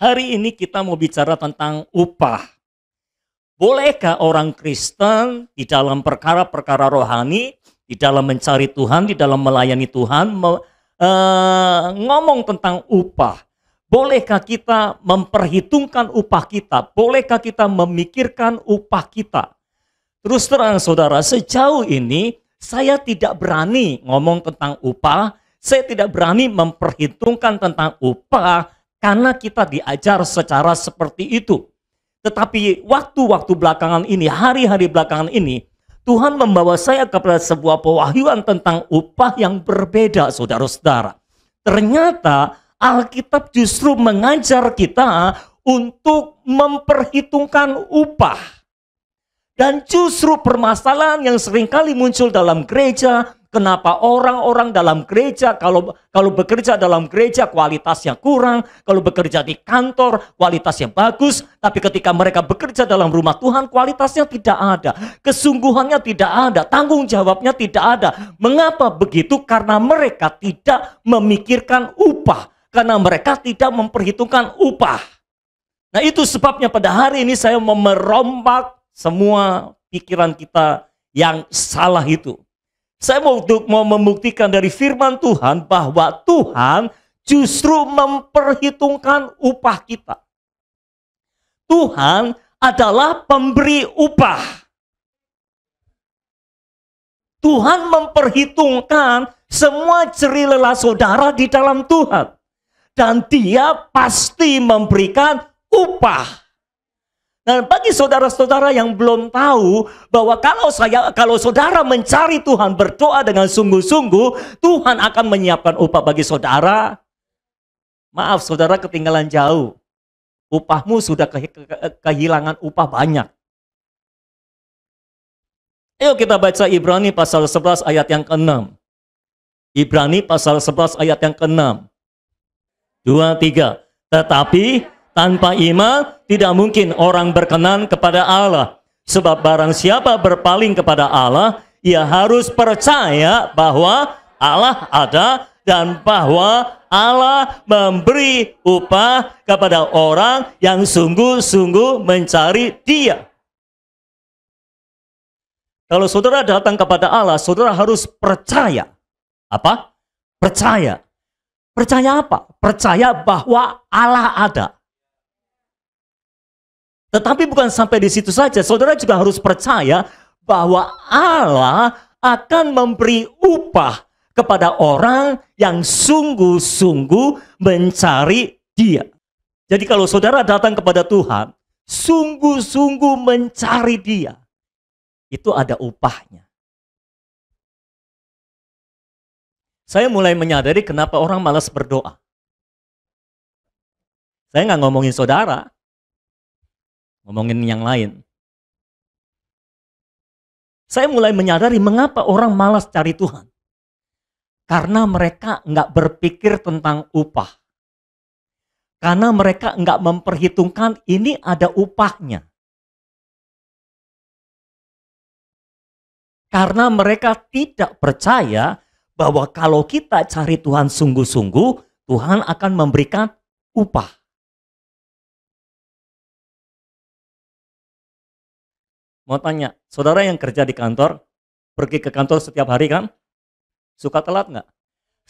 Hari ini kita mau bicara tentang upah. Bolehkah orang Kristen di dalam perkara-perkara rohani, di dalam mencari Tuhan, di dalam melayani Tuhan, ngomong tentang upah? Bolehkah kita memperhitungkan upah kita? Bolehkah kita memikirkan upah kita? Terus terang saudara, sejauh ini saya tidak berani ngomong tentang upah. Saya tidak berani memperhitungkan tentang upah karena kita diajar secara seperti itu. Tetapi waktu-waktu belakangan ini, hari-hari belakangan ini, Tuhan membawa saya kepada sebuah pewahyuan tentang upah yang berbeda, saudara-saudara. Ternyata Alkitab justru mengajar kita untuk memperhitungkan upah. Dan justru permasalahan yang seringkali muncul dalam gereja, kenapa orang-orang dalam gereja kalau bekerja dalam gereja kualitasnya kurang, kalau bekerja di kantor kualitasnya bagus, tapi ketika mereka bekerja dalam rumah Tuhan kualitasnya tidak ada, kesungguhannya tidak ada, tanggung jawabnya tidak ada. Mengapa begitu? Karena mereka tidak memikirkan upah, karena mereka tidak memperhitungkan upah. Nah, itu sebabnya pada hari ini saya mau merombak semua pikiran kita yang salah itu. Saya mau membuktikan dari firman Tuhan bahwa Tuhan justru memperhitungkan upah kita. Tuhan adalah pemberi upah. Tuhan memperhitungkan semua jerih lelah saudara di dalam Tuhan. Dan Dia pasti memberikan upah. Dan bagi saudara-saudara yang belum tahu bahwa kalau saudara mencari Tuhan, berdoa dengan sungguh-sungguh, Tuhan akan menyiapkan upah bagi saudara. Maaf, saudara ketinggalan jauh. Upahmu sudah kehilangan upah banyak. Ayo kita baca Ibrani pasal 11 ayat yang ke-6. Ibrani pasal 11 ayat yang ke-6. 2, 3. Tetapi tanpa iman tidak mungkin orang berkenan kepada Allah. Sebab barang siapa berpaling kepada Allah, ia harus percaya bahwa Allah ada dan bahwa Allah memberi upah kepada orang yang sungguh-sungguh mencari Dia. Kalau saudara datang kepada Allah, saudara harus percaya. Apa? Percaya. Percaya apa? Percaya bahwa Allah ada. Tetapi bukan sampai di situ saja, saudara juga harus percaya bahwa Allah akan memberi upah kepada orang yang sungguh-sungguh mencari Dia. Jadi kalau saudara datang kepada Tuhan, sungguh-sungguh mencari Dia, itu ada upahnya. Saya mulai menyadari kenapa orang malas berdoa. Saya nggak ngomongin saudara, ngomongin yang lain. Saya mulai menyadari mengapa orang malas cari Tuhan. Karena mereka nggak berpikir tentang upah. Karena mereka nggak memperhitungkan ini ada upahnya. Karena mereka tidak percaya bahwa kalau kita cari Tuhan sungguh-sungguh, Tuhan akan memberikan upah. Mau tanya, saudara yang kerja di kantor, pergi ke kantor setiap hari kan? Suka telat nggak?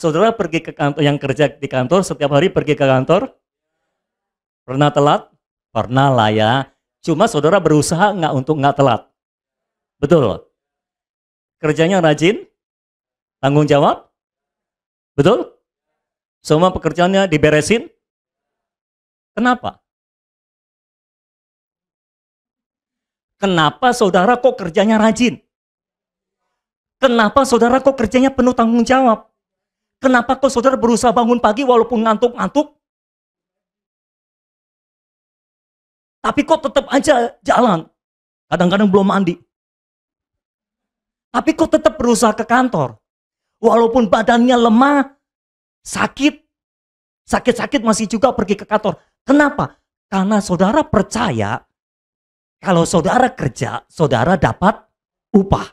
Saudara pergi ke kantor, yang kerja di kantor setiap hari pergi ke kantor? Pernah telat? Pernah lah ya. Cuma saudara berusaha nggak untuk nggak telat? Betul? Kerjanya rajin? Tanggung jawab? Betul? Semua pekerjaannya diberesin? Kenapa? Kenapa saudara kok kerjanya rajin? Kenapa saudara kok kerjanya penuh tanggung jawab? Kenapa kok saudara berusaha bangun pagi walaupun ngantuk-ngantuk? Tapi kok tetap aja jalan? Kadang-kadang belum mandi. Tapi kok tetap berusaha ke kantor? Walaupun badannya lemah, sakit masih juga pergi ke kantor. Kenapa? Karena saudara percaya kalau saudara kerja, saudara dapat upah.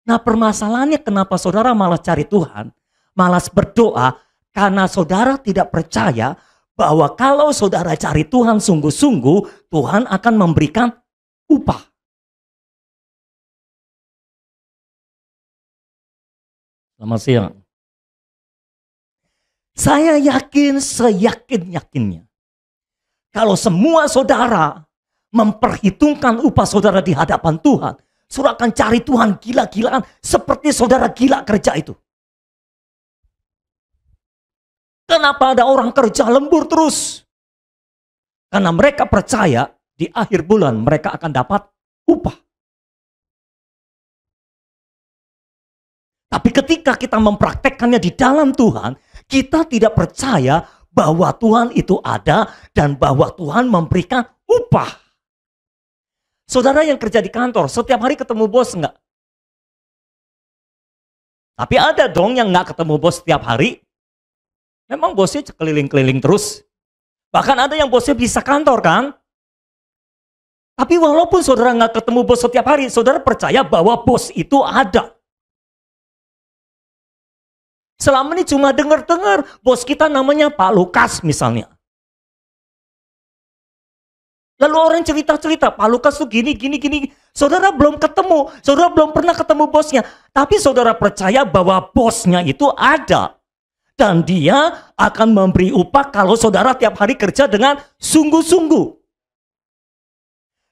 Nah, permasalahannya kenapa saudara malas cari Tuhan, malas berdoa, karena saudara tidak percaya bahwa kalau saudara cari Tuhan sungguh-sungguh, Tuhan akan memberikan upah. Selamat siang. Saya yakin seyakin-yakinnya, kalau semua saudara memperhitungkan upah saudara di hadapan Tuhan, saudara akan cari Tuhan gila-gilaan seperti saudara gila kerja itu. Kenapa ada orang kerja lembur terus? Karena mereka percaya di akhir bulan mereka akan dapat upah. Tapi ketika kita mempraktekkannya di dalam Tuhan, kita tidak percaya bahwa Tuhan itu ada dan bahwa Tuhan memberikan upah. Saudara yang kerja di kantor, setiap hari ketemu bos enggak? Tapi ada dong yang enggak ketemu bos setiap hari. Memang bosnya keliling-keliling terus. Bahkan ada yang bosnya bisa kantor kan? Tapi walaupun saudara enggak ketemu bos setiap hari, saudara percaya bahwa bos itu ada. Selama ini cuma dengar-dengar, bos kita namanya Pak Lukas misalnya. Lalu orang cerita-cerita, Pak Lukas tuh gini. Saudara belum ketemu, saudara belum pernah ketemu bosnya. Tapi saudara percaya bahwa bosnya itu ada. Dan dia akan memberi upah kalau saudara tiap hari kerja dengan sungguh-sungguh.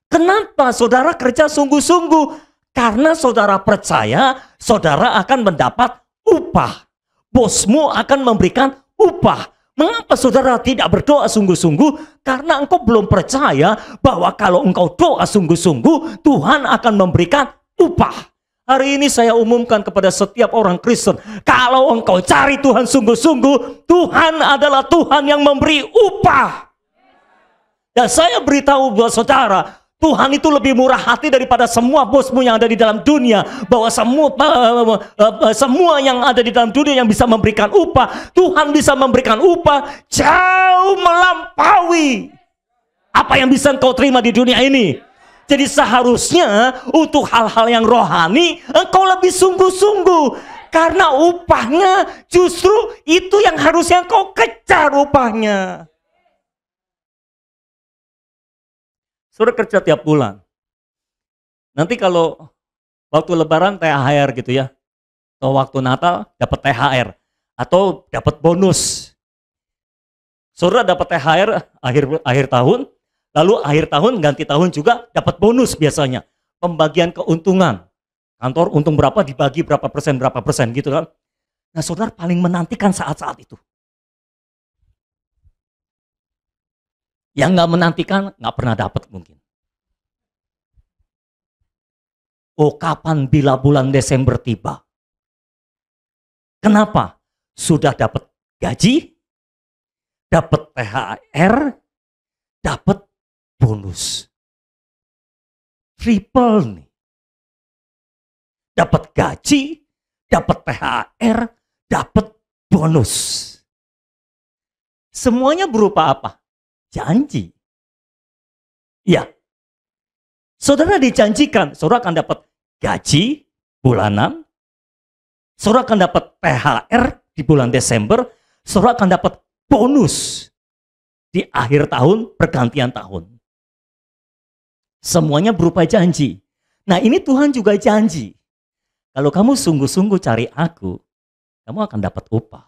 Kenapa saudara kerja sungguh-sungguh? Karena saudara percaya saudara akan mendapat upah. Bosmu akan memberikan upah. Mengapa saudara tidak berdoa sungguh-sungguh? Karena engkau belum percaya bahwa kalau engkau doa sungguh-sungguh, Tuhan akan memberikan upah. Hari ini saya umumkan kepada setiap orang Kristen, kalau engkau cari Tuhan sungguh-sungguh, Tuhan adalah Tuhan yang memberi upah. Dan saya beritahu buat saudara, Tuhan itu lebih murah hati daripada semua bosmu yang ada di dalam dunia. Bahwa semua yang ada di dalam dunia yang bisa memberikan upah, Tuhan bisa memberikan upah jauh melampaui apa yang bisa engkau terima di dunia ini. Jadi seharusnya untuk hal-hal yang rohani engkau lebih sungguh-sungguh. Karena upahnya justru itu yang harusnya engkau kejar upahnya. Saudara kerja tiap bulan. Nanti kalau waktu lebaran THR gitu ya. Atau waktu Natal dapat THR. Atau dapat bonus. Saudara dapat THR akhir tahun. Lalu akhir tahun ganti tahun juga dapat bonus biasanya. Pembagian keuntungan. Kantor untung berapa dibagi berapa persen gitu kan. Nah saudara paling menantikan saat-saat itu. Yang nggak menantikan nggak pernah dapat mungkin. Oh kapan bila bulan Desember tiba? Kenapa? Sudah dapat gaji, dapat THR, dapat bonus. Triple nih. Dapat gaji, dapat THR, dapat bonus. Semuanya berupa apa? Janji. Ya. Saudara dijanjikan, saudara akan dapat gaji bulanan, saudara akan dapat THR di bulan Desember, saudara akan dapat bonus di akhir tahun, pergantian tahun. Semuanya berupa janji. Nah ini Tuhan juga janji. Kalau kamu sungguh-sungguh cari aku, kamu akan dapat upah.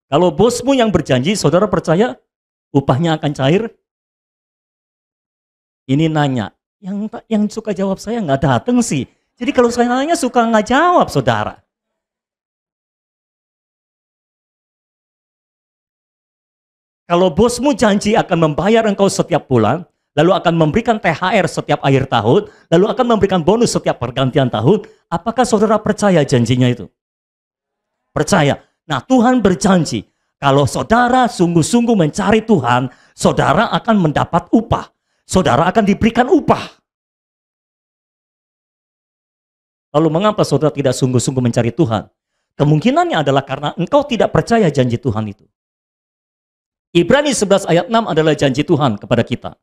Kalau bosmu yang berjanji, saudara percaya upahnya akan cair? Ini nanya, yang suka jawab saya nggak datang sih. Jadi kalau saya nanya suka nggak jawab, saudara. Kalau bosmu janji akan membayar engkau setiap bulan, lalu akan memberikan THR setiap akhir tahun, lalu akan memberikan bonus setiap pergantian tahun, apakah saudara percaya janjinya itu? Percaya. Nah Tuhan berjanji, kalau saudara sungguh-sungguh mencari Tuhan, saudara akan mendapat upah. Saudara akan diberikan upah. Lalu mengapa saudara tidak sungguh-sungguh mencari Tuhan? Kemungkinannya adalah karena engkau tidak percaya janji Tuhan itu. Ibrani 11 ayat 6 adalah janji Tuhan kepada kita.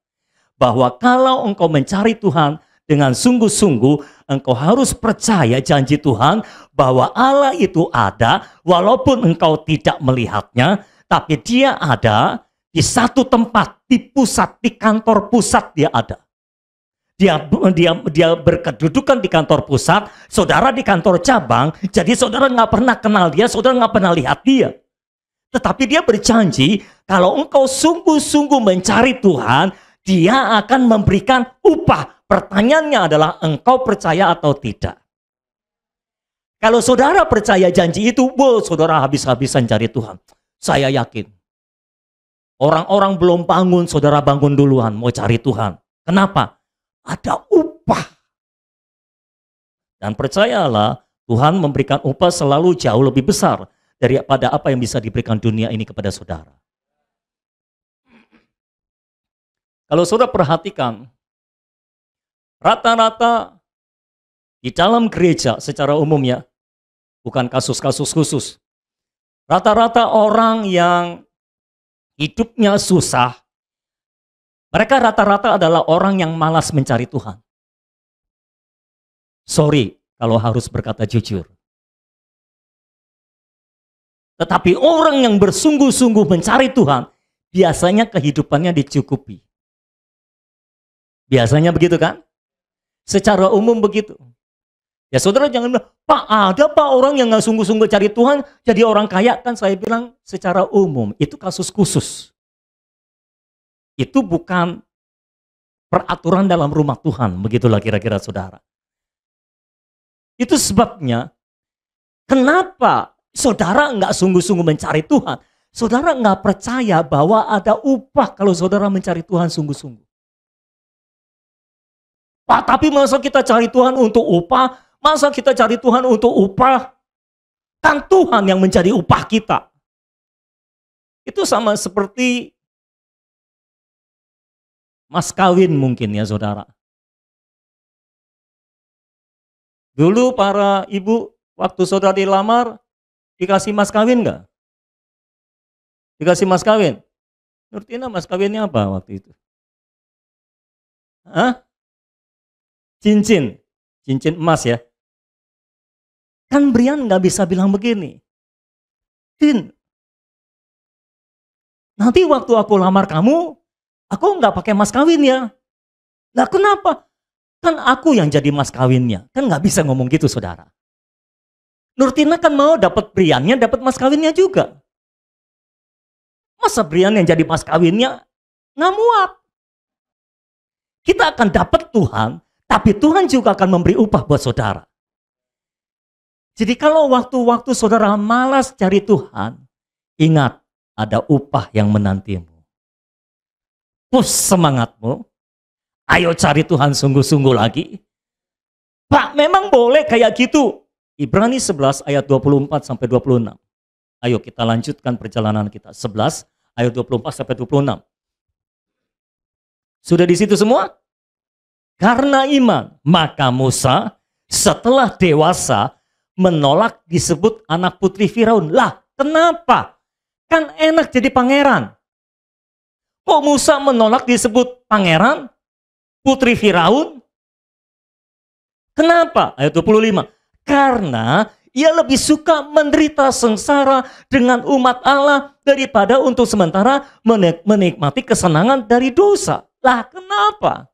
Bahwa kalau engkau mencari Tuhan dengan sungguh-sungguh, engkau harus percaya janji Tuhan bahwa Allah itu ada, walaupun engkau tidak melihatnya, tapi dia ada di satu tempat, di pusat, di kantor pusat dia ada. Dia berkedudukan di kantor pusat, saudara di kantor cabang, jadi saudara nggak pernah kenal dia, saudara nggak pernah lihat dia. Tetapi dia berjanji, kalau engkau sungguh-sungguh mencari Tuhan, dia akan memberikan upah. Pertanyaannya adalah, engkau percaya atau tidak? Kalau saudara percaya janji itu, saudara habis-habisan cari Tuhan. Saya yakin. Orang-orang belum bangun, saudara bangun duluan, mau cari Tuhan. Kenapa? Ada upah. Dan percayalah, Tuhan memberikan upah selalu jauh lebih besar daripada apa yang bisa diberikan dunia ini kepada saudara. Kalau saudara perhatikan, rata-rata di dalam gereja secara umumnya, bukan kasus-kasus khusus, rata-rata orang yang hidupnya susah, mereka rata-rata adalah orang yang malas mencari Tuhan. Sorry kalau harus berkata jujur. Tetapi orang yang bersungguh-sungguh mencari Tuhan, biasanya kehidupannya dicukupi. Biasanya begitu kan? Secara umum begitu. Ya saudara jangan bilang, Pak ada Pak orang yang gak sungguh-sungguh cari Tuhan, jadi orang kaya. Kan saya bilang secara umum, itu kasus khusus. Itu bukan peraturan dalam rumah Tuhan, begitulah kira-kira saudara. Itu sebabnya, kenapa saudara nggak sungguh-sungguh mencari Tuhan? Saudara nggak percaya bahwa ada upah kalau saudara mencari Tuhan sungguh-sungguh. Pak, tapi masa kita cari Tuhan untuk upah? Masa kita cari Tuhan untuk upah? Kan Tuhan yang menjadi upah kita. Itu sama seperti mas kawin mungkin ya saudara. Dulu para ibu waktu saudara dilamar dikasih mas kawin nggak? Dikasih mas kawin? Nurtina mas kawinnya apa waktu itu? Hah? Cincin emas ya. Kan Brian nggak bisa bilang begini. Tin, nanti waktu aku lamar kamu, aku nggak pakai mas kawin ya. Nah kenapa? Kan aku yang jadi mas kawinnya. Kan nggak bisa ngomong gitu saudara. Nurtina kan mau dapat Briannya, dapat mas kawinnya juga. Masa Brian yang jadi mas kawinnya nggak muat. Kita akan dapat Tuhan, tapi Tuhan juga akan memberi upah buat saudara. Jadi kalau waktu-waktu saudara malas cari Tuhan, ingat ada upah yang menantimu. Push semangatmu. Ayo cari Tuhan sungguh-sungguh lagi. Pak, memang boleh kayak gitu. Ibrani 11 ayat 24 sampai 26. Ayo kita lanjutkan perjalanan kita. 11 ayat 24 sampai 26. Sudah di situ semua? Karena iman, maka Musa setelah dewasa menolak disebut anak putri Firaun. Lah, kenapa? Kan enak jadi pangeran. Kok Musa menolak disebut pangeran? Putri Firaun? Kenapa? Ayat 25. Karena ia lebih suka menderita sengsara dengan umat Allah daripada untuk sementara menikmati kesenangan dari dosa. Lah kenapa?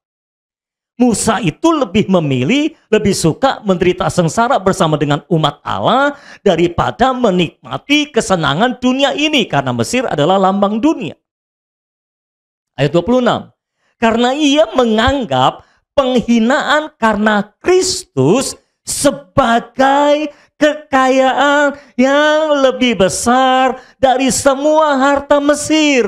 Musa itu lebih memilih, lebih suka menderita sengsara bersama dengan umat Allah daripada menikmati kesenangan dunia ini. Karena Mesir adalah lambang dunia. Ayat 26. Karena ia menganggap penghinaan karena Kristus sebagai kekayaan yang lebih besar dari semua harta Mesir.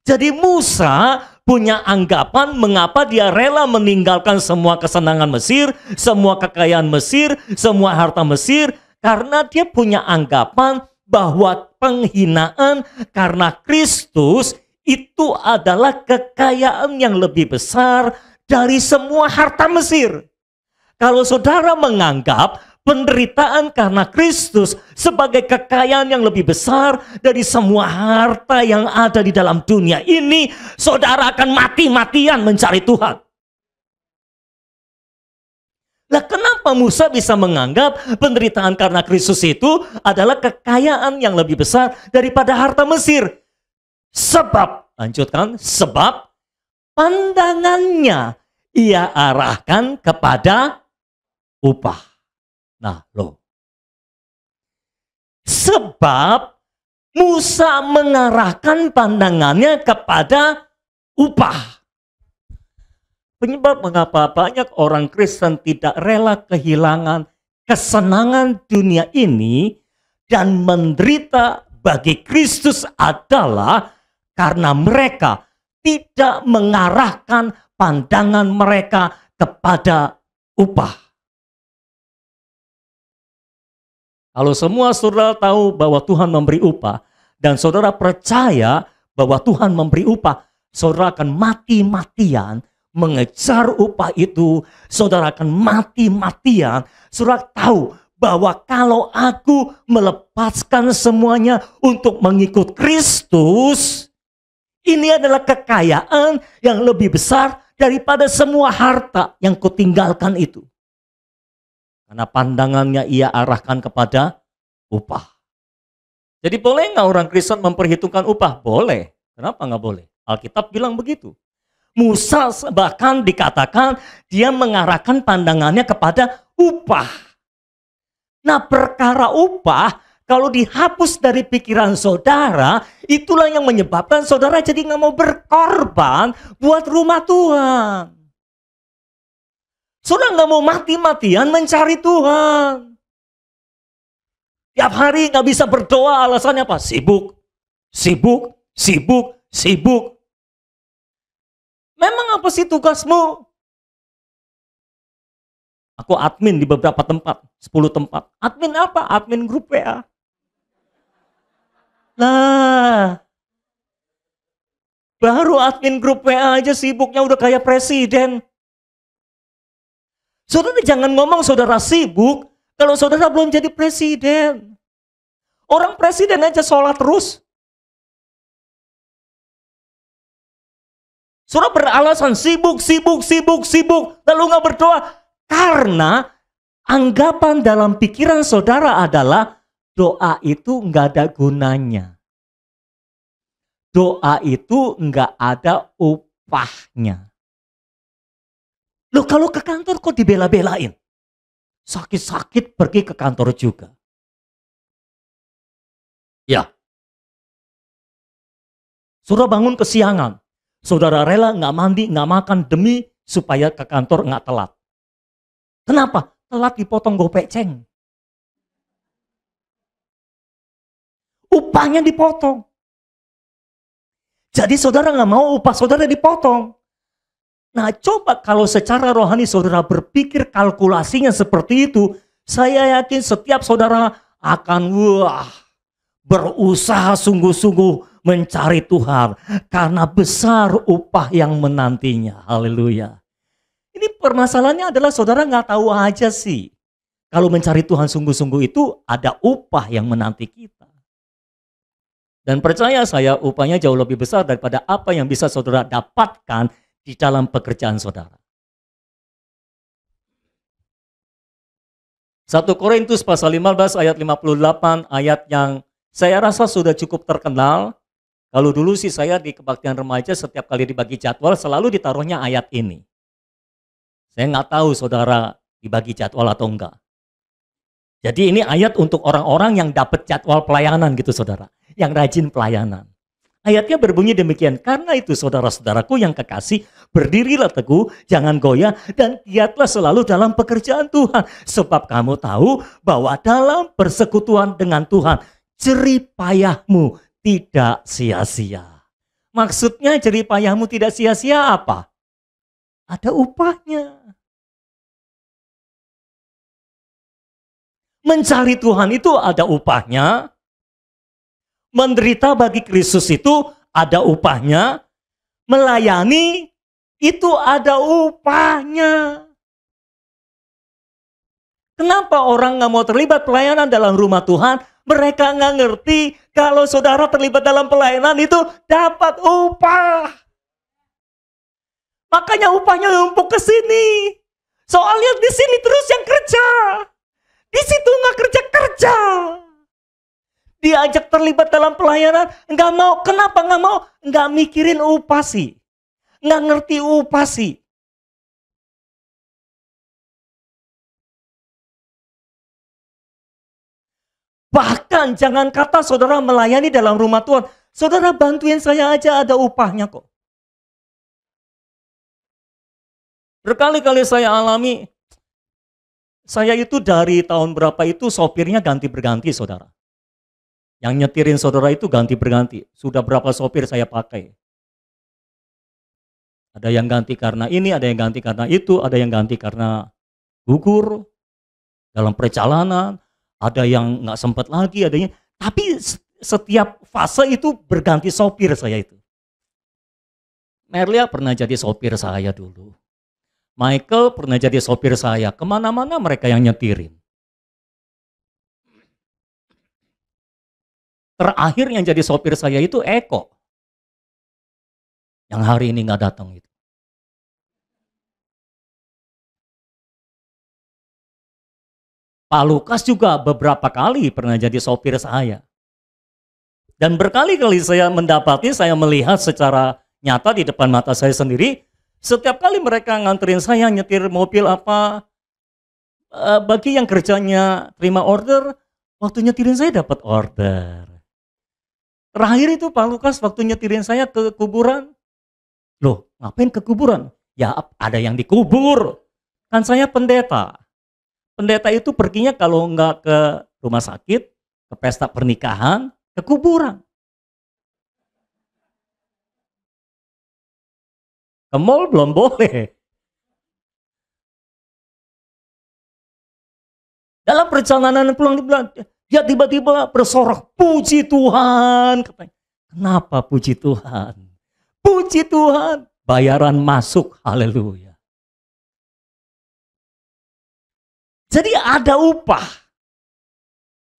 Jadi Musa punya anggapan mengapa dia rela meninggalkan semua kesenangan Mesir, semua kekayaan Mesir, semua harta Mesir. Karena dia punya anggapan bahwa penghinaan karena Kristus itu adalah kekayaan yang lebih besar dari semua harta Mesir. Kalau saudara menganggap penderitaan karena Kristus sebagai kekayaan yang lebih besar dari semua harta yang ada di dalam dunia ini, saudara akan mati-matian mencari Tuhan. Lah kenapa Musa bisa menganggap penderitaan karena Kristus itu adalah kekayaan yang lebih besar daripada harta Mesir? Sebab, lanjutkan, sebab pandangannya ia arahkan kepada upah. Nah, loh. Sebab Musa mengarahkan pandangannya kepada upah. Penyebab mengapa banyak orang Kristen tidak rela kehilangan kesenangan dunia ini dan menderita bagi Kristus adalah karena mereka tidak mengarahkan pandangan mereka kepada upah. Kalau semua saudara tahu bahwa Tuhan memberi upah dan saudara percaya bahwa Tuhan memberi upah, saudara akan mati-matian mengejar upah itu. Saudara akan mati-matian. Saudara tahu bahwa kalau aku melepaskan semuanya untuk mengikut Kristus, ini adalah kekayaan yang lebih besar daripada semua harta yang kutinggalkan itu. Karena pandangannya ia arahkan kepada upah. Jadi boleh nggak orang Kristen memperhitungkan upah? Boleh. Kenapa nggak boleh? Alkitab bilang begitu. Musa bahkan dikatakan dia mengarahkan pandangannya kepada upah. Nah, perkara upah kalau dihapus dari pikiran saudara, itulah yang menyebabkan saudara jadi nggak mau berkorban buat rumah Tuhan. Saudara nggak mau mati-matian mencari Tuhan. Tiap hari nggak bisa berdoa, alasannya apa? Sibuk, sibuk, sibuk, sibuk. Memang apa sih tugasmu? Aku admin di beberapa tempat, 10 tempat. Admin apa? Admin grup WA. Nah, baru admin grup WA aja sibuknya udah kayak presiden. Saudara jangan ngomong saudara sibuk kalau saudara belum jadi presiden. Orang presiden aja sholat terus. Saudara beralasan sibuk, lalu nggak berdoa. Karena anggapan dalam pikiran saudara adalah doa itu nggak ada gunanya. Doa itu nggak ada upahnya. Loh kalau ke kantor kok dibela-belain? Sakit-sakit pergi ke kantor juga. Ya. Saudara bangun kesiangan. Saudara rela nggak mandi, nggak makan demi supaya ke kantor nggak telat. Kenapa? Telat dipotong gopeceng. Upahnya dipotong. Jadi saudara nggak mau upah saudara dipotong. Nah coba kalau secara rohani saudara berpikir kalkulasinya seperti itu, saya yakin setiap saudara akan berusaha sungguh-sungguh mencari Tuhan karena besar upah yang menantinya. Haleluya. Ini permasalahannya adalah saudara nggak tahu aja sih. Kalau mencari Tuhan sungguh-sungguh itu ada upah yang menanti kita. Dan percaya saya upahnya jauh lebih besar daripada apa yang bisa saudara dapatkan di dalam pekerjaan saudara. 1 Korintus pasal 15 ayat 58, ayat yang saya rasa sudah cukup terkenal. Kalau dulu sih saya di kebaktian remaja setiap kali dibagi jadwal selalu ditaruhnya ayat ini. Saya nggak tahu saudara dibagi jadwal atau enggak. Jadi ini ayat untuk orang-orang yang dapat jadwal pelayanan gitu saudara. Yang rajin pelayanan. Ayatnya berbunyi demikian. Karena itu saudara-saudaraku yang kekasih, berdirilah teguh, jangan goyah, dan giatlah selalu dalam pekerjaan Tuhan. Sebab kamu tahu bahwa dalam persekutuan dengan Tuhan, jerih payahmu tidak sia-sia. Maksudnya jerih payahmu tidak sia-sia apa? Ada upahnya. Mencari Tuhan itu ada upahnya. Menderita bagi Kristus itu ada upahnya. Melayani itu ada upahnya. Kenapa orang nggak mau terlibat pelayanan dalam rumah Tuhan? Mereka nggak ngerti kalau saudara terlibat dalam pelayanan itu dapat upah. Makanya upahnya numpuk ke sini. Soalnya di sini terus yang kerja. Di situ nggak kerja-kerja. Diajak terlibat dalam pelayanan, nggak mau. Kenapa nggak mau? Nggak mikirin upah sih. Nggak ngerti upah sih. Bahkan jangan kata saudara melayani dalam rumah Tuhan. Saudara bantuin saya aja ada upahnya kok. Berkali-kali saya alami, saya itu dari tahun berapa itu sopirnya ganti berganti saudara. Yang nyetirin saudara itu ganti berganti. Sudah berapa sopir saya pakai. Ada yang ganti karena ini, ada yang ganti karena itu, ada yang ganti karena gugur dalam perjalanan, ada yang nggak sempat lagi, adanya. Tapi setiap fase itu berganti sopir saya itu. Merlia pernah jadi sopir saya dulu. Michael pernah jadi sopir saya. Kemana-mana mereka yang nyetirin. Terakhir yang jadi sopir saya itu Eko. Yang hari ini nggak datang itu. Pak Lukas juga beberapa kali pernah jadi sopir saya. Dan berkali-kali saya mendapati, saya melihat secara nyata di depan mata saya sendiri, setiap kali mereka nganterin saya nyetir mobil apa, bagi yang kerjanya terima order, waktu nyetirin saya dapat order. Terakhir itu Pak Lukas waktu nyetirin saya ke kuburan. Loh, ngapain ke kuburan? Ya ada yang dikubur. Kan saya pendeta. Pendeta itu perginya kalau nggak ke rumah sakit, ke pesta pernikahan, ke kuburan. Ke mall belum boleh. Dalam perjalanan pulang dia tiba-tiba bersorak, puji Tuhan. Kenapa puji Tuhan? Puji Tuhan, bayaran masuk, haleluya. Jadi ada upah.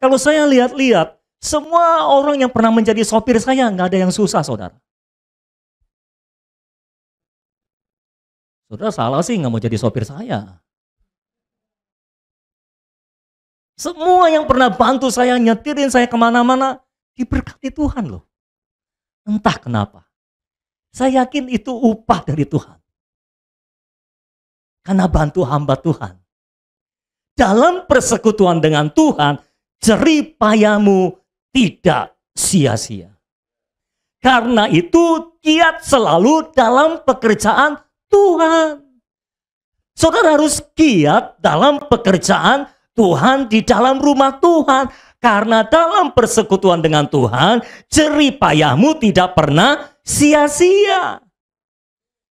Kalau saya lihat-lihat, semua orang yang pernah menjadi sopir saya, nggak ada yang susah, saudara. Saudara salah sih nggak mau jadi sopir saya. Semua yang pernah bantu saya, nyetirin saya kemana-mana, diberkati Tuhan loh. Entah kenapa. Saya yakin itu upah dari Tuhan. Karena bantu hamba Tuhan. Dalam persekutuan dengan Tuhan, jerih payahmu tidak sia-sia. Karena itu giat selalu dalam pekerjaan Tuhan. Saudara harus giat dalam pekerjaan Tuhan di dalam rumah Tuhan. Karena dalam persekutuan dengan Tuhan, jerih payahmu tidak pernah sia-sia.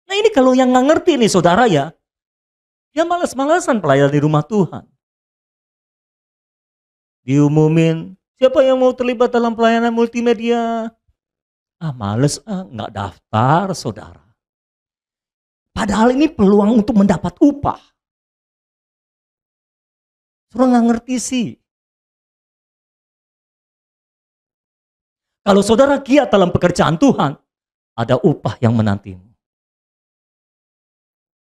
Nah ini kalau yang nggak ngerti nih saudara ya, dia malas-malasan pelayan di rumah Tuhan. Diumumin, siapa yang mau terlibat dalam pelayanan multimedia? Males, nggak daftar saudara. Padahal ini peluang untuk mendapat upah. Saudara nggak ngerti sih. Kalau saudara giat dalam pekerjaan Tuhan, ada upah yang menantimu.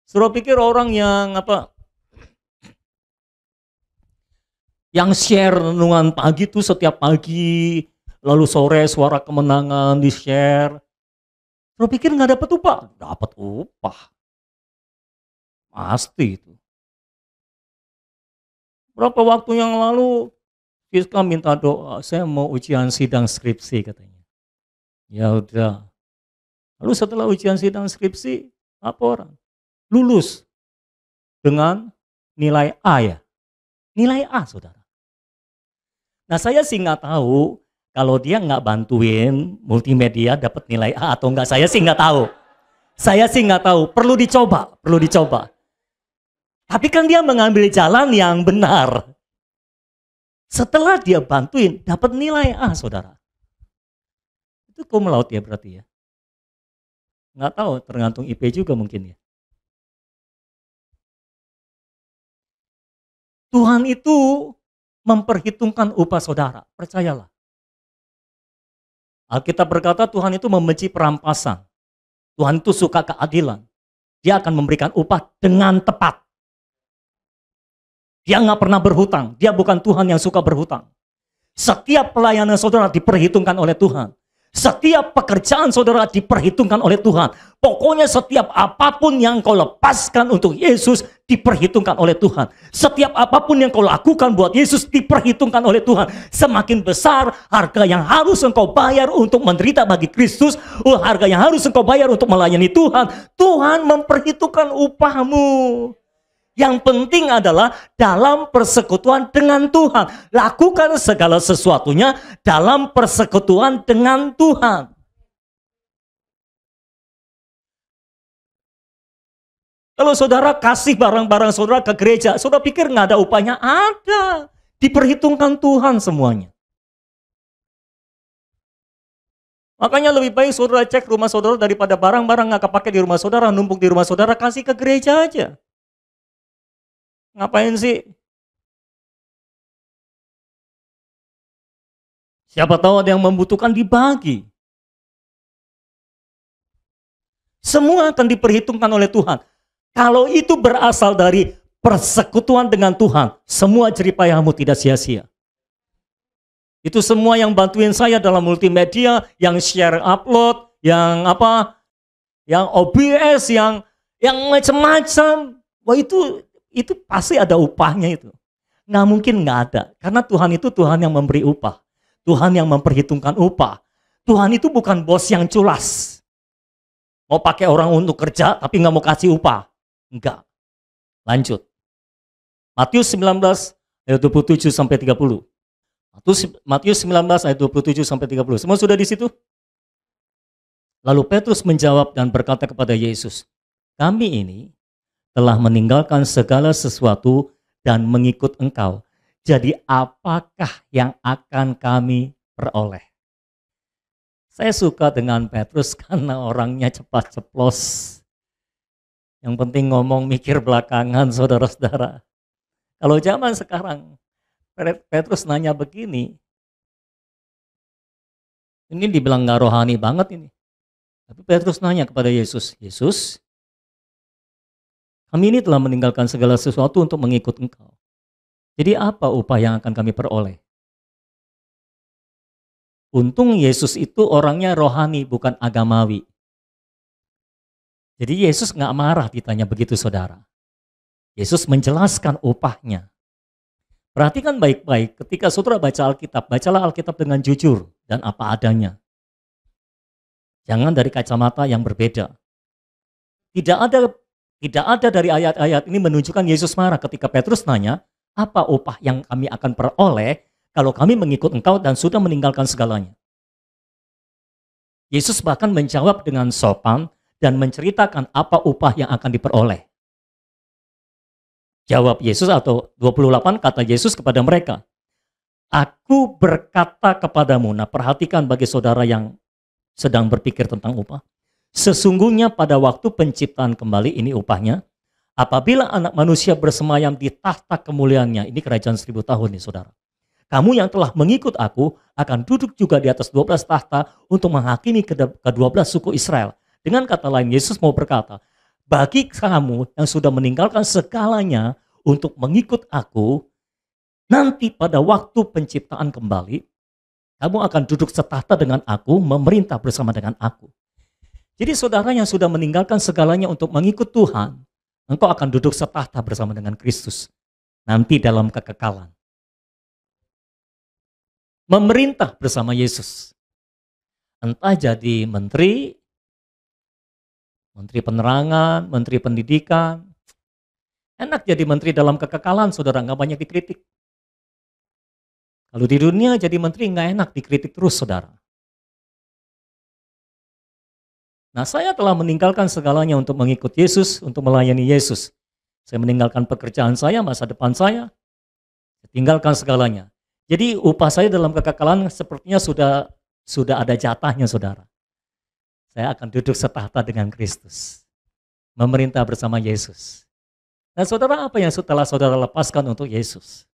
Saudara pikir orang yang yang share renungan pagi itu setiap pagi, lalu sore suara kemenangan di share. Saudara pikir nggak dapat upah? Dapat upah. Pasti itu. Berapa waktu yang lalu, Fiska minta doa, saya mau ujian sidang skripsi katanya. Ya udah. Lalu setelah ujian sidang skripsi, laporan. Lulus dengan nilai A ya. Nilai A saudara. Nah saya sih nggak tahu kalau dia nggak bantuin multimedia dapat nilai A atau enggak. Saya sih nggak tahu. Saya sih nggak tahu. Perlu dicoba, perlu dicoba. Tapi kan dia mengambil jalan yang benar. Setelah dia bantuin, dapat nilai A, saudara. Itu cum laude ya berarti ya. Nggak tahu, tergantung IP juga mungkin ya. Tuhan itu memperhitungkan upah saudara, percayalah. Alkitab berkata Tuhan itu membenci perampasan. Tuhan itu suka keadilan. Dia akan memberikan upah dengan tepat. Dia nggak pernah berhutang. Dia bukan Tuhan yang suka berhutang. Setiap pelayanan saudara diperhitungkan oleh Tuhan. Setiap pekerjaan saudara diperhitungkan oleh Tuhan. Pokoknya setiap apapun yang kau lepaskan untuk Yesus diperhitungkan oleh Tuhan. Setiap apapun yang kau lakukan buat Yesus diperhitungkan oleh Tuhan. Semakin besar harga yang harus engkau bayar untuk menderita bagi Kristus, harga yang harus engkau bayar untuk melayani Tuhan, Tuhan memperhitungkan upahmu. Yang penting adalah dalam persekutuan dengan Tuhan. Lakukan segala sesuatunya dalam persekutuan dengan Tuhan. Kalau saudara kasih barang-barang saudara ke gereja, saudara pikir nggak ada upahnya? Ada. Diperhitungkan Tuhan semuanya. Makanya lebih baik saudara cek rumah saudara daripada barang-barang nggak kepake di rumah saudara, numpuk di rumah saudara, kasih ke gereja aja. Ngapain sih? Siapa tahu ada yang membutuhkan, dibagi. Semua akan diperhitungkan oleh Tuhan. Kalau itu berasal dari persekutuan dengan Tuhan, semua jeripayahmu tidak sia-sia. Itu semua yang bantuin saya dalam multimedia, yang share upload, yang yang OBS, yang macam-macam. Wah, itu pasti ada upahnya itu. Nggak mungkin nggak ada. Karena Tuhan itu Tuhan yang memberi upah. Tuhan yang memperhitungkan upah. Tuhan itu bukan bos yang culas. Mau pakai orang untuk kerja tapi nggak mau kasih upah. Enggak. Lanjut. Matius 19 ayat 27 sampai 30. Matius 19 ayat 27 sampai 30. Semua sudah di situ? Lalu Petrus menjawab dan berkata kepada Yesus, "Kami ini telah meninggalkan segala sesuatu dan mengikut Engkau. Jadi apakah yang akan kami peroleh?" Saya suka dengan Petrus karena orangnya cepat ceplos. Yang penting ngomong, mikir belakangan, saudara-saudara. Kalau zaman sekarang, Petrus nanya begini. Ini dibilang gak rohani banget ini. Tapi Petrus nanya kepada Yesus, "Yesus, kami ini telah meninggalkan segala sesuatu untuk mengikut Engkau. Jadi apa upah yang akan kami peroleh?" Untung Yesus itu orangnya rohani, bukan agamawi. Jadi Yesus nggak marah ditanya begitu, saudara. Yesus menjelaskan upahnya. Perhatikan baik-baik, ketika saudara baca Alkitab, bacalah Alkitab dengan jujur dan apa adanya. Jangan dari kacamata yang berbeda. Tidak ada dari ayat-ayat ini menunjukkan Yesus marah ketika Petrus nanya, "Apa upah yang kami akan peroleh kalau kami mengikut Engkau dan sudah meninggalkan segalanya?" Yesus bahkan menjawab dengan sopan dan menceritakan apa upah yang akan diperoleh. Jawab Yesus atau 28 kata Yesus kepada mereka, "Aku berkata kepadamu." Nah, perhatikan bagi saudara yang sedang berpikir tentang upah. "Sesungguhnya pada waktu penciptaan kembali," ini upahnya, "apabila Anak Manusia bersemayam di tahta kemuliaannya," ini kerajaan 1000 tahun nih saudara, "kamu yang telah mengikut aku akan duduk juga di atas 12 tahta untuk menghakimi ke-12 suku Israel." Dengan kata lain, Yesus mau berkata, bagi kamu yang sudah meninggalkan segalanya untuk mengikut aku, nanti pada waktu penciptaan kembali, kamu akan duduk setahta dengan aku, memerintah bersama dengan aku. Jadi saudara yang sudah meninggalkan segalanya untuk mengikut Tuhan, engkau akan duduk setahta bersama dengan Kristus nanti dalam kekekalan. Memerintah bersama Yesus. Entah jadi menteri penerangan, menteri pendidikan. Enak jadi menteri dalam kekekalan, saudara, nggak banyak dikritik. Kalau di dunia jadi menteri nggak enak, dikritik terus, saudara. Nah, saya telah meninggalkan segalanya untuk mengikut Yesus, untuk melayani Yesus. Saya meninggalkan pekerjaan saya, masa depan saya tinggalkan segalanya. Jadi upah saya dalam kekekalan sepertinya sudah ada jatahnya, saudara. Saya akan duduk setahta dengan Kristus, memerintah bersama Yesus. Nah, saudara, apa yang setelah saudara lepaskan untuk Yesus?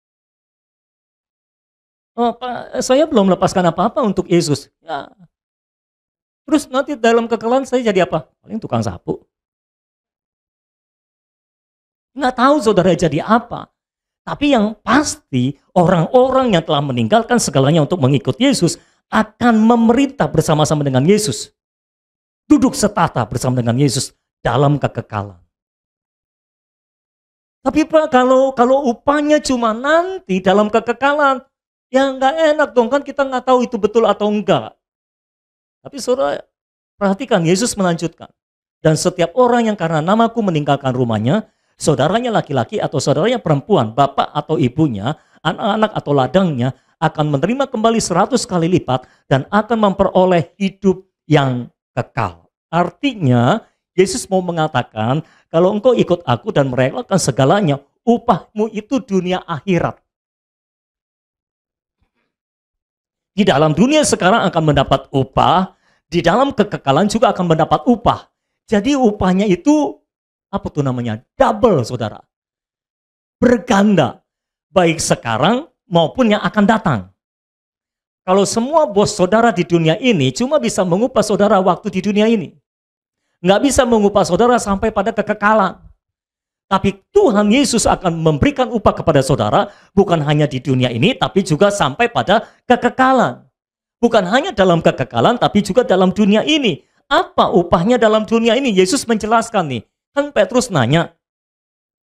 "Oh, Pak, saya belum lepaskan apa-apa untuk Yesus." Ya. Terus nanti dalam kekekalan saya jadi apa? Paling tukang sapu. Nggak tahu saudara jadi apa. Tapi yang pasti orang-orang yang telah meninggalkan segalanya untuk mengikut Yesus akan memerintah bersama-sama dengan Yesus. Duduk setata bersama dengan Yesus dalam kekekalan. Tapi Pak, kalau upahnya cuma nanti dalam kekekalan, ya nggak enak dong, kan kita nggak tahu itu betul atau enggak. Tapi saudara, perhatikan Yesus melanjutkan. Dan setiap orang yang karena namaku meninggalkan rumahnya, saudaranya laki-laki atau saudaranya perempuan, bapak atau ibunya, anak-anak atau ladangnya, akan menerima kembali 100 kali lipat dan akan memperoleh hidup yang kekal. Artinya, Yesus mau mengatakan, kalau engkau ikut aku dan merelakan segalanya, upahmu itu dunia akhirat. Di dalam dunia sekarang akan mendapat upah, di dalam kekekalan juga akan mendapat upah. Jadi upahnya itu, apa tuh namanya? Double, saudara. Berganda. Baik sekarang maupun yang akan datang. Kalau semua bos saudara di dunia ini cuma bisa mengupah saudara waktu di dunia ini. Nggak bisa mengupah saudara sampai pada kekekalan. Tapi Tuhan Yesus akan memberikan upah kepada saudara bukan hanya di dunia ini, tapi juga sampai pada kekekalan. Bukan hanya dalam kekekalan, tapi juga dalam dunia ini. Apa upahnya dalam dunia ini? Yesus menjelaskan nih. Kan Petrus nanya.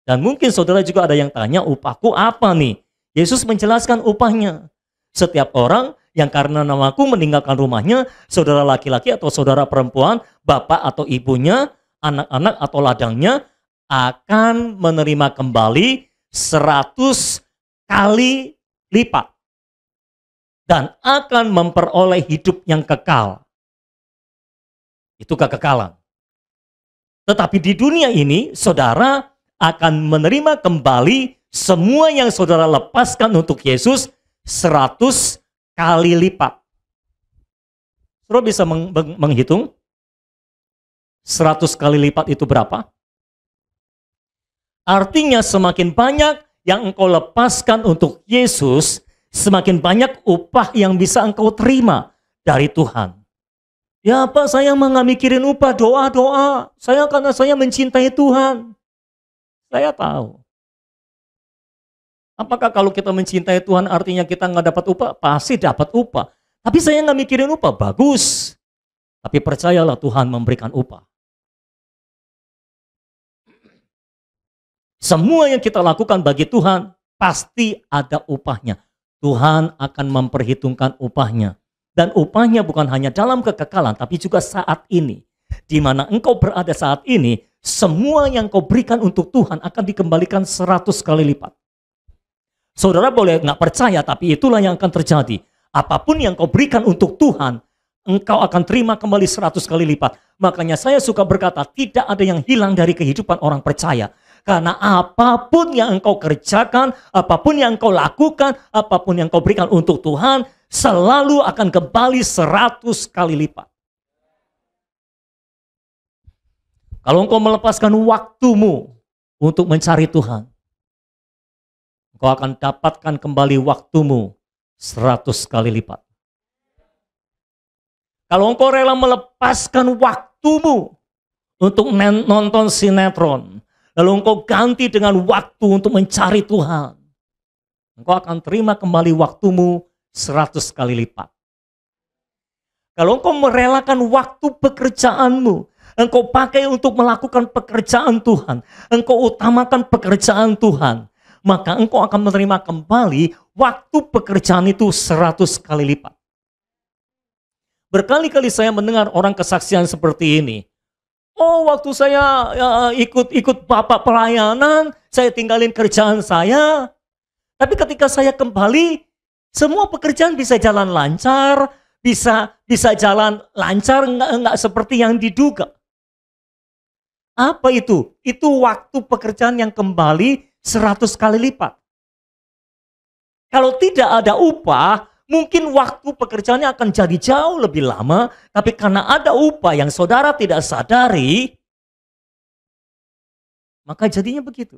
Dan mungkin saudara juga ada yang tanya, upahku apa nih? Yesus menjelaskan upahnya. Setiap orang yang karena namaku meninggalkan rumahnya, saudara laki-laki atau saudara perempuan, bapak atau ibunya, anak-anak atau ladangnya, akan menerima kembali 100 kali lipat. Dan akan memperoleh hidup yang kekal. Itu kekekalan. Tetapi di dunia ini, saudara akan menerima kembali semua yang saudara lepaskan untuk Yesus 100 kali lipat. Saudara bisa menghitung 100 kali lipat itu berapa? Artinya semakin banyak yang engkau lepaskan untuk Yesus, semakin banyak upah yang bisa engkau terima dari Tuhan. Ya Pak, saya nggak mikirin upah, doa-doa. Karena saya mencintai Tuhan. Saya tahu. Apakah kalau kita mencintai Tuhan artinya kita nggak dapat upah? Pasti dapat upah. Tapi saya nggak mikirin upah, bagus. Tapi percayalah Tuhan memberikan upah. Semua yang kita lakukan bagi Tuhan pasti ada upahnya. Tuhan akan memperhitungkan upahnya. Dan upahnya bukan hanya dalam kekekalan, tapi juga saat ini. Di mana engkau berada saat ini, semua yang kau berikan untuk Tuhan akan dikembalikan 100 kali lipat. Saudara boleh nggak percaya, tapi itulah yang akan terjadi. Apapun yang kau berikan untuk Tuhan, engkau akan terima kembali 100 kali lipat. Makanya saya suka berkata, tidak ada yang hilang dari kehidupan orang percaya. Karena apapun yang engkau kerjakan, apapun yang engkau lakukan, apapun yang kau berikan untuk Tuhan, selalu akan kembali 100 kali lipat. Kalau engkau melepaskan waktumu untuk mencari Tuhan, engkau akan dapatkan kembali waktumu 100 kali lipat. Kalau engkau rela melepaskan waktumu untuk nonton sinetron, lalu engkau ganti dengan waktu untuk mencari Tuhan, engkau akan terima kembali waktumu 100 kali lipat. Kalau engkau merelakan waktu pekerjaanmu, engkau pakai untuk melakukan pekerjaan Tuhan, engkau utamakan pekerjaan Tuhan, maka engkau akan menerima kembali waktu pekerjaan itu 100 kali lipat. Berkali-kali saya mendengar orang kesaksian seperti ini. Oh, waktu saya ikut bapak pelayanan, saya tinggalin kerjaan saya. Tapi ketika saya kembali, semua pekerjaan bisa jalan lancar, bisa jalan lancar, enggak seperti yang diduga. Apa itu? Itu waktu pekerjaan yang kembali 100 kali lipat. Kalau tidak ada upah, mungkin waktu pekerjaannya akan jadi jauh lebih lama, tapi karena ada upah yang saudara tidak sadari, maka jadinya begitu.